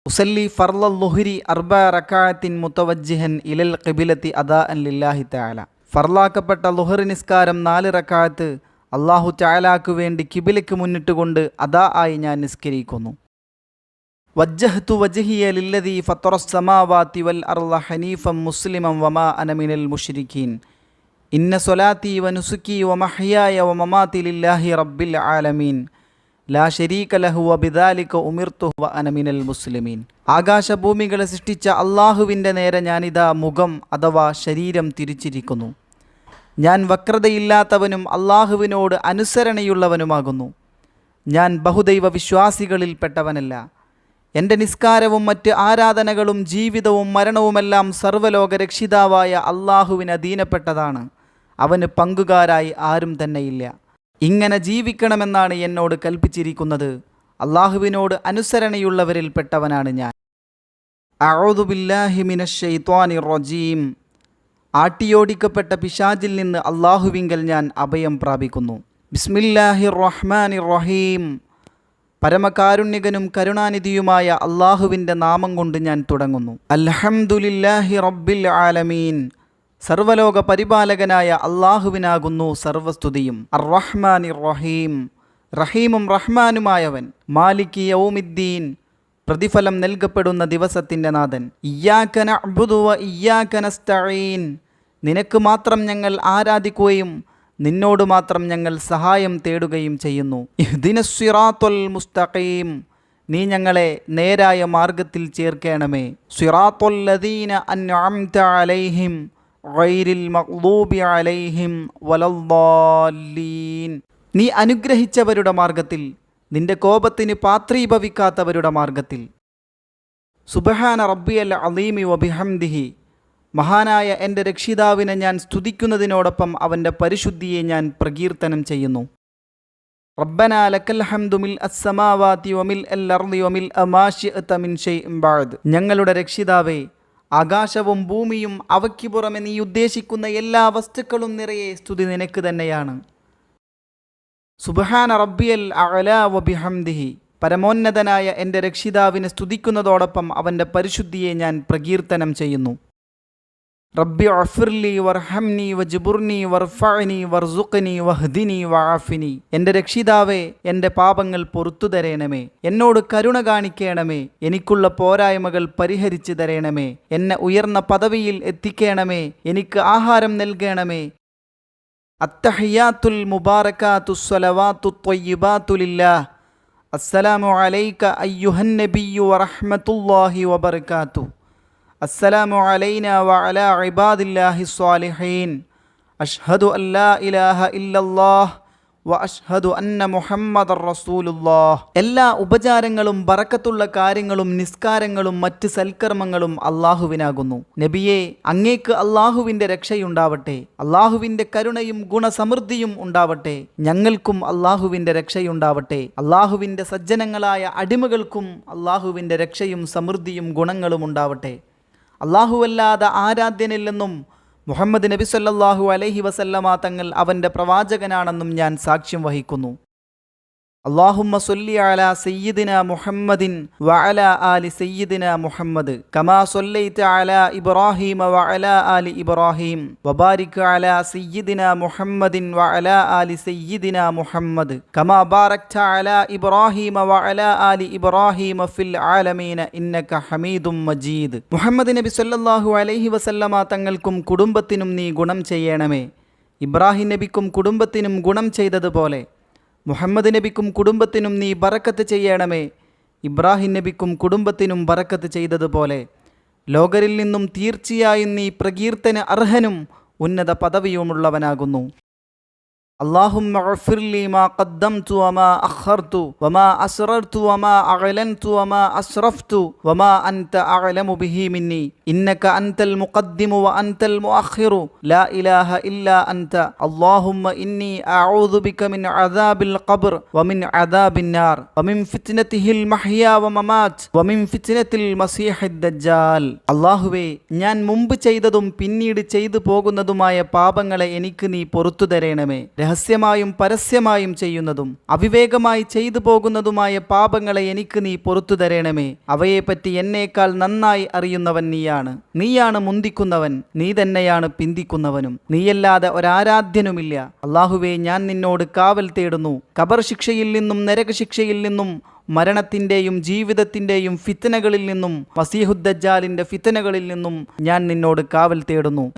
ഉസല്ലി ഫർളൽ ളുഹ്രി 4 റക്അത്തിൻ മുതവജ്ജിഹൻ ഇലൽ ഖിബ്ലത്തി അദാഅൻ ലില്ലാഹി തആല. ഫർളാക്കപ്പെട്ട ളുഹർ നിസ്കാരം 4 റക്അത്ത് അല്ലാഹു തആലാക്ക് വേണ്ടി കിബിലയ്ക്ക് മുന്നിട്ടുകൊണ്ട് അദാ ആയി ഞാൻ നിസ്കരിക്കുന്നു. വജ്ജഹ്തു വജ്ഹിയ ലില്ലദീ ഫത്തറസ് സമാവാതി വൽ അർള ഹനീഫൻ മുസ്ലിമൻ വമാ അന മിനൽ മുശ്രിക്കീൻ. ഇന്ന സ്വലാത്തി വനുസുക്കി വമഹ്യായ വമമാതി ലില്ലാഹി റബ്ബിൽ ആലമീൻ ലാ ശരീക ലഹു വബിദാലിക ഉമിർതു വഅന മിനൽ മുസ്ലിമീൻ. ആകാശഭൂമികളെ സൃഷ്ടിച്ച അള്ളാഹുവിൻ്റെ നേരെ ഞാനിതാ മുഖം അഥവാ ശരീരം തിരിച്ചിരിക്കുന്നു. ഞാൻ വക്രതയില്ലാത്തവനും അള്ളാഹുവിനോട് അനുസരണയുള്ളവനുമാകുന്നു. ഞാൻ ബഹുദൈവ വിശ്വാസികളിൽപ്പെട്ടവനല്ല. എൻ്റെ നിസ്കാരവും മറ്റ് ആരാധനകളും ജീവിതവും മരണവുമെല്ലാം സർവ്വലോക രക്ഷിതാവായ അള്ളാഹുവിന് അധീനപ്പെട്ടതാണ്. അവന് പങ്കുകാരായി ആരും തന്നെയില്ല. ഇങ്ങനെ ജീവിക്കണമെന്നാണ് എന്നോട് കൽപ്പിച്ചിരിക്കുന്നത്. അള്ളാഹുവിനോട് അനുസരണയുള്ളവരിൽപ്പെട്ടവനാണ് ഞാൻ. അഊദു ബില്ലാഹി മിനശ് ശൈത്വാനിർ റജീം. ആട്ടിയോടിക്കപ്പെട്ട പിശാചിൽ നിന്ന് അള്ളാഹുവിങ്കൽ ഞാൻ അഭയം പ്രാപിക്കുന്നു. ബിസ്മില്ലാഹിർ റഹ്മാനിർ റഹീം. പരമകാരുണ്യകനും കരുണാനിധിയുമായ അള്ളാഹുവിൻ്റെ നാമം കൊണ്ട് ഞാൻ തുടങ്ങുന്നു. അൽഹംദുലില്ലാഹി റബ്ബിൽ ആലമീൻ. സർവലോക പരിപാലകനായ അള്ളാഹുവിനാകുന്നു സർവസ്തുതിയും. അർ-റഹ്മാനിർ റഹീം. റഹീമും റഹ്മാനുമായവൻ. മാലികി യൗമിദ്ദീൻ. പ്രതിഫലം നൽകപ്പെടുന്ന ദിവസത്തിൻ്റെ നാഥൻ. ഇയ്യാക നഅ്ബുദു വ ഇയ്യാക നസ്തഈൻ. നിനക്ക് മാത്രം ഞങ്ങൾ ആരാധിക്കുകയും നിന്നോട് മാത്രം ഞങ്ങൾ സഹായം തേടുകയും ചെയ്യുന്നു. ഇഹ്ദിനസ് സിറാത്തുൽ മുസ്തഖീം. നീ ഞങ്ങളെ നേരായ മാർഗത്തിൽ ചേർക്കണമേ. സിറാത്തുൽ ലദീന അൻഅംത അലൈഹിം ഗൈരിൽ മഗ്ദൂബി അലൈഹിം വലദ്ദാല്ലീൻ. നീ അനുഗ്രഹിച്ചവരുടെ മാർഗത്തിൽ, നിന്റെ കോപത്തിന് പാത്രീഭവിക്കാത്തവരുടെ മാർഗത്തിൽ. സുബ്ഹാന റബ്ബിയൽ അളീമി വബിഹംദിഹി. മഹാനായ എൻ്റെ രക്ഷിതാവിനെ ഞാൻ സ്തുതിക്കുന്നതിനോടൊപ്പം അവൻ്റെ പരിശുദ്ധിയെ ഞാൻ പ്രകീർത്തനം ചെയ്യുന്നു. റബ്ബനാ ലക്കൽ ഹംദു മിൽ അസ്സമാവാതി വമിൽ അൽ അർളി വമിൽ മാ ശിഅത മിൻ ശൈഇൻ ബഅദ്. ഞങ്ങളുടെ രക്ഷിതാവേ, ആകാശവും ഭൂമിയും അവയ്ക്ക് പുറമെ നീ ഉദ്ദേശിക്കുന്ന എല്ലാ വസ്തുക്കളും നിറയെ സ്തുതി നിനക്ക് തന്നെയാണ്. സുബ്ഹാന റബ്ബിയൽ അഅ്ലാ വബിഹംദിഹി. പരമോന്നതനായ എൻ്റെ രക്ഷിതാവിനെ സ്തുതിക്കുന്നതോടൊപ്പം അവൻ്റെ പരിശുദ്ധിയെ ഞാൻ പ്രകീർത്തനം ചെയ്യുന്നു. റബ്ബി അഫ്ർലി വർഹംനി വജ്ബുർനി വർഫഅനി വർസുഖ്നി വഹ്ദിനി വആഫിനി. എൻ്റെ രക്ഷിതാവേ, എൻ്റെ പാപങ്ങൾ പൊറുത്തു തരേണമേ. എന്നോട് കരുണ കാണിക്കണമേ. എനിക്കുള്ള പോരായ്മകൾ പരിഹരിച്ചു തരേണമേ. എന്നെ ഉയർന്ന പദവിയിൽ എത്തിക്കണമേ. എനിക്ക് ആഹാരം നൽകണമേ. അത്തഹിയാത്തുൽ മുബാറകാത്തുസ് സ്വലവാത്തുത് ത്വയ്യിബാതു ലില്ലാഹ്. അസ്സലാമു അലൈക അയ്യുഹൻ നബിയ്യു വറഹ്മത്തുള്ളാഹി വബറകാതുഹു. അസ്സലാമു അലൈനാ വഅലാ ഇബാദില്ലാഹി സ്വാലിഹീൻ. അഷ്ഹദു അൻ ലാ ഇലാഹ ഇല്ലല്ലാഹ് വ അഷ്ഹദു അന്ന മുഹമ്മദർ റസൂലുള്ളാഹ്. എല്ലാ ഉപചാരങ്ങളും ബറക്കത്തുള്ള കാര്യങ്ങളും നിസ്കാരങ്ങളും മറ്റ് സൽക്കർമ്മങ്ങളും അള്ളാഹുവിനാകുന്നു. നബിയെ, അങ്ങേക്ക് അള്ളാഹുവിൻ്റെ രക്ഷയുണ്ടാവട്ടെ. അള്ളാഹുവിൻ്റെ കരുണയും ഗുണസമൃദ്ധിയും ഉണ്ടാവട്ടെ. ഞങ്ങൾക്കും അള്ളാഹുവിൻ്റെ രക്ഷയുണ്ടാവട്ടെ. അള്ളാഹുവിൻ്റെ സജ്ജനങ്ങളായ അടിമകൾക്കും അള്ളാഹുവിൻ്റെ രക്ഷയും സമൃദ്ധിയും ഗുണങ്ങളും ഉണ്ടാവട്ടെ. അള്ളാഹുവല്ലാതെ ആരാധ്യനില്ലെന്നും മുഹമ്മദ് നബി സല്ലല്ലാഹു അലൈഹി വസല്ലമ തങ്ങൾ അവൻ്റെ പ്രവാചകനാണെന്നും ഞാൻ സാക്ഷ്യം വഹിക്കുന്നു. അല്ലാഹുമ്മ സ്വല്ലി അലാ സയ്യിദിന മുഹമ്മദിൻ വഅലാ ആലി സയ്യിദിന മുഹമ്മദ് കമാ സ്വല്ലൈത അലാ ഇബ്രാഹീമ വഅലാ ആലി ഇബ്രാഹീം വബാരിക് അലാ സയ്യിദിന മുഹമ്മദിൻ വഅലാ ആലി സയ്യിദിന മുഹമ്മദ് കമാ ബാരക്ത അലാ ഇബ്രാഹീമ വഅലാ ആലി ഇബ്രാഹീമ ഫിൽ ആലമീന ഇന്നക ഹമീദും മജീദ്. മുഹമ്മദ് നബി സല്ലല്ലാഹു അലൈഹി വസല്ലമ തങ്ങൾക്കും കുടുംബത്തിനും നീ ഗുണം ചെയ്യണമേ. ഇബ്രാഹിം നബിക്കും കുടുംബത്തിനും ഗുണം ചെയ്തതുപോലെ മുഹമ്മദ് നബിക്കും കുടുംബത്തിനും നീ ബറക്കത്ത് ചെയ്യണമേ. ഇബ്രാഹിം നബിക്കും കുടുംബത്തിനും ബറക്കത്ത് ചെയ്തതുപോലെ ലോകരിൽ നിന്നും തീർച്ചയായും നീ പ്രകീർത്തന അർഹനും ഉന്നത പദവിയുമുള്ളവനാകുന്നു. اللهم اغفر لي ما قدمت وما أخرت وما أسررت وما أعلنت وما أسرفت وما أنت أعلم به مني إنك أنت المقدم وأنت المؤخر لا إله إلا أنت اللهم إني أعوذ بك من عذاب القبر ومن عذاب النار ومن فتنته المحيا وممات ومن فتنة المسيح الدجال. അല്ലാഹുവേ, ഞാൻ മുമ്പ് ചെയ്തതും പിന്നീട് ചെയ്തു പോകുന്നതുമായ പാപങ്ങളെ എനിക്ക് നീ പൊറുത്തു തരേണമേ. രഹസ്യമായും പരസ്യമായും ചെയ്യുന്നതും അവിവേകമായി ചെയ്തു പോകുന്നതുമായ പാപങ്ങളെ എനിക്ക് നീ പുറത്തു തരണമേ. അവയെപ്പറ്റി എന്നേക്കാൾ നന്നായി അറിയുന്നവൻ നീയാണ് മുന്തിക്കുന്നവൻ, നീ തന്നെയാണ് പിന്തിക്കുന്നവനും, നീയല്ലാതെ ഒരാരാധ്യനുമില്ല. അല്ലാഹുവേ, ഞാൻ നിന്നോട് കാവൽ തേടുന്നു. ഖബർ ശിക്ഷയിൽ നിന്നും നരകശിക്ഷയിൽ നിന്നും മരണത്തിൻ്റെയും ജീവിതത്തിൻ്റെയും ഫിത്നകളിൽ നിന്നും മസീഹുദ്ദജ്ജാലിൻ്റെ ഫിത്നകളിൽ നിന്നും ഞാൻ നിന്നോട് കാവൽ തേടുന്നു.